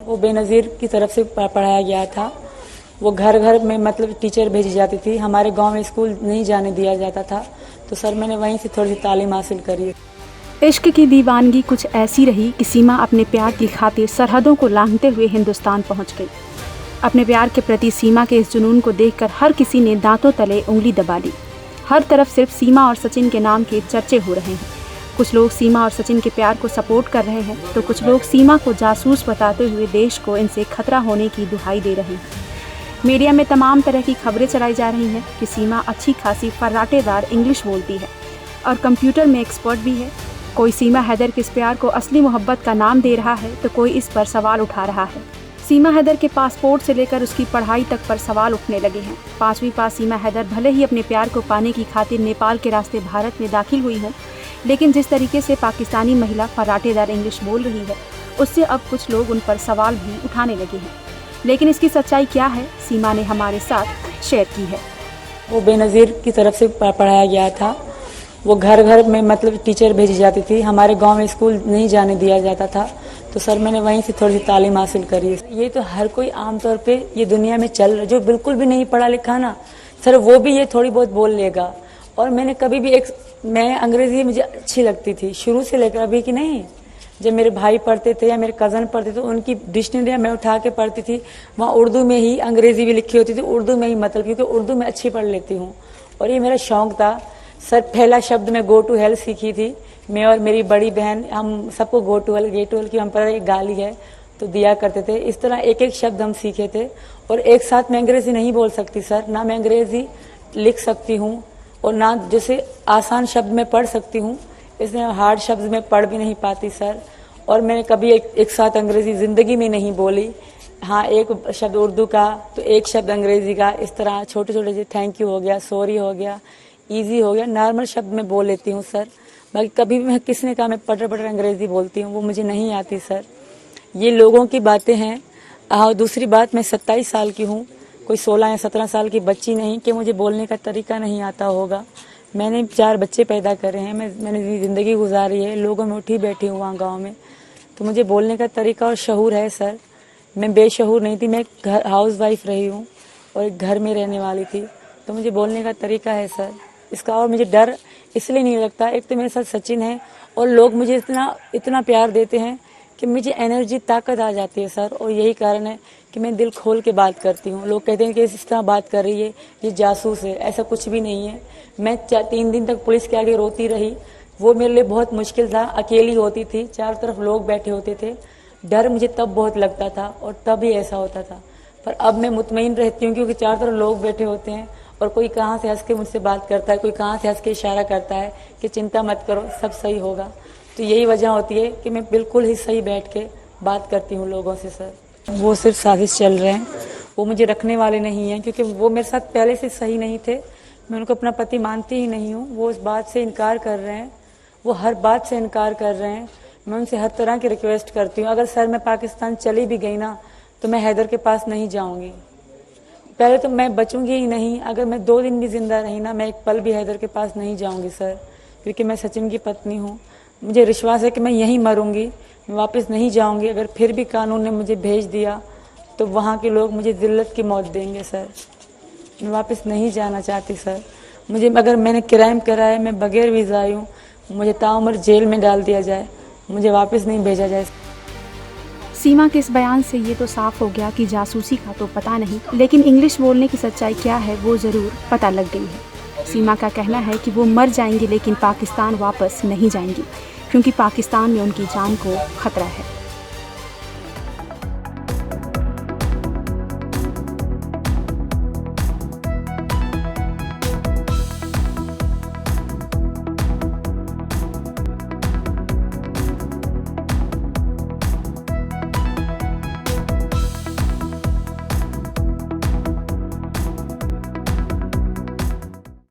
वो बेनज़ीर की तरफ से पढ़ाया गया था। वो घर घर में मतलब टीचर भेजी जाती थी। हमारे गांव में स्कूल नहीं जाने दिया जाता था, तो सर मैंने वहीं से थोड़ी सी तालीम हासिल करी। इश्क की दीवानगी कुछ ऐसी रही कि सीमा अपने प्यार की खातिर सरहदों को लांघते हुए हिंदुस्तान पहुंच गई। अपने प्यार के प्रति सीमा के इस जुनून को देखकर हर किसी ने दांतों तले उंगली दबा ली। हर तरफ सिर्फ सीमा और सचिन के नाम के चर्चे हो रहे हैं। कुछ लोग सीमा और सचिन के प्यार को सपोर्ट कर रहे हैं, तो कुछ लोग सीमा को जासूस बताते हुए देश को इनसे खतरा होने की दुहाई दे रहे हैं। मीडिया में तमाम तरह की खबरें चलाई जा रही हैं कि सीमा अच्छी खासी फर्राटेदार इंग्लिश बोलती है और कंप्यूटर में एक्सपर्ट भी है। कोई सीमा हैदर के इस प्यार को असली मोहब्बत का नाम दे रहा है, तो कोई इस पर सवाल उठा रहा है। सीमा हैदर के पासपोर्ट से लेकर उसकी पढ़ाई तक पर सवाल उठने लगे हैं। 5वीं पास सीमा हैदर भले ही अपने प्यार को पाने की खातिर नेपाल के रास्ते भारत में दाखिल हुई हों, लेकिन जिस तरीके से पाकिस्तानी महिला फर्राटेदार इंग्लिश बोल रही है, उससे अब कुछ लोग उन पर सवाल भी उठाने लगे हैं। लेकिन इसकी सच्चाई क्या है, सीमा ने हमारे साथ शेयर की है। वो बेनज़ीर की तरफ से पढ़ाया गया था। वो घर घर में मतलब टीचर भेजी जाती थी। हमारे गांव में स्कूल नहीं जाने दिया जाता था, तो सर मैंने वहीं से थोड़ी सी तालीम हासिल करी। ये तो हर कोई आमतौर पे ये दुनिया में चल रहा है। जो बिल्कुल भी नहीं पढ़ा लिखा ना सर, वो भी ये थोड़ी बहुत बोल लेगा। और मैंने कभी भी मैं अंग्रेजी मुझे अच्छी लगती थी शुरू से लेकर अभी की नहीं। जब मेरे भाई पढ़ते थे या मेरे कज़न पढ़ते थे, उनकी डिक्शनरी मैं उठा के पढ़ती थी। वहाँ उर्दू में ही अंग्रेजी भी लिखी होती थी, उर्दू में ही मतलब, क्योंकि उर्दू में अच्छी पढ़ लेती हूँ और ये मेरा शौक था। सर पहला शब्द मैं गो टू हेल सीखी थी। मैं और मेरी बड़ी बहन, हम सबको go to hell, go to hell की हम पर एक गाली है तो दिया करते थे। इस तरह एक एक शब्द हम सीखे थे। और एक साथ मैं अंग्रेजी नहीं बोल सकती सर, ना मैं अंग्रेजी लिख सकती हूँ और ना जैसे आसान शब्द में पढ़ सकती हूँ, इसलिए हार्ड शब्द में पढ़ भी नहीं पाती सर। और मैंने कभी एक साथ अंग्रेजी ज़िंदगी में नहीं बोली। हाँ, एक शब्द उर्दू का तो एक शब्द अंग्रेजी का, इस तरह छोटे छोटे से थैंक यू हो गया, सॉरी हो गया, ईजी हो गया, नॉर्मल शब्द में बोल लेती हूँ सर। बाकी कभी भी मैं किसी ने कहा मैं पटर अंग्रेजी बोलती हूँ, वो मुझे नहीं आती सर। ये लोगों की बातें हैं। दूसरी बात, मैं 27 साल की हूँ, कोई 16 या 17 साल की बच्ची नहीं कि मुझे बोलने का तरीका नहीं आता होगा। मैंने 4 बच्चे पैदा करे हैं, मैंने ज़िंदगी गुजारी है, लोगों में उठी बैठी हूँ वहाँ गाँव में, तो मुझे बोलने का तरीका और शऊर है सर। मैं बेशऊर नहीं थी, मैं घर हाउस वाइफ रही हूँ और एक घर में रहने वाली थी, तो मुझे बोलने का तरीका है सर। इसका और मुझे डर इसलिए नहीं लगता, एक तो मेरे साथ सचिन है और लोग मुझे इतना प्यार देते हैं कि मुझे एनर्जी, ताकत आ जाती है सर। और यही कारण है कि मैं दिल खोल के बात करती हूँ। लोग कहते हैं कि इस तरह बात कर रही है, ये जासूस है, ऐसा कुछ भी नहीं है। मैं 3 दिन तक पुलिस के आगे रोती रही, वो मेरे लिए बहुत मुश्किल था। अकेली होती थी, चारों तरफ लोग बैठे होते थे, डर मुझे तब बहुत लगता था और तब ही ऐसा होता था। पर अब मैं मुतमईन रहती हूँ, क्योंकि चारों तरफ लोग बैठे होते हैं और कोई कहाँ से हंस के मुझसे बात करता है, कोई कहाँ से हंस के इशारा करता है कि चिंता मत करो, सब सही होगा। तो यही वजह होती है कि मैं बिल्कुल ही सही बैठ के बात करती हूँ लोगों से सर। वो सिर्फ साजिश चल रहे हैं, वो मुझे रखने वाले नहीं हैं, क्योंकि वो मेरे साथ पहले से सही नहीं थे। मैं उनको अपना पति मानती ही नहीं हूँ। वो उस बात से इनकार कर रहे हैं, वो हर बात से इनकार कर रहे हैं। मैं उनसे हर तरह की रिक्वेस्ट करती हूँ, अगर सर मैं पाकिस्तान चली भी गई ना, तो मैं हैदर के पास नहीं जाऊँगी। पहले तो मैं बचूंगी ही नहीं। अगर मैं 2 दिन भी जिंदा रही ना, मैं एक पल भी हैदर के पास नहीं जाऊंगी सर, क्योंकि मैं सचिन की पत्नी हूँ। मुझे विश्वास है कि मैं यहीं मरूंगी, मैं वापस नहीं जाऊंगी। अगर फिर भी कानून ने मुझे भेज दिया तो वहाँ के लोग मुझे जिल्लत की मौत देंगे सर। मैं वापस नहीं जाना चाहती सर। मुझे, अगर मैंने क्राइम करा है, मैं बगैर वीज़ा आई हूँ, मुझे ताउम्र जेल में डाल दिया जाए, मुझे वापस नहीं भेजा जाए। सीमा के इस बयान से ये तो साफ हो गया कि जासूसी का तो पता नहीं, लेकिन इंग्लिश बोलने की सच्चाई क्या है वो ज़रूर पता लग गई है। सीमा का कहना है कि वो मर जाएंगी लेकिन पाकिस्तान वापस नहीं जाएंगी, क्योंकि पाकिस्तान में उनकी जान को खतरा है।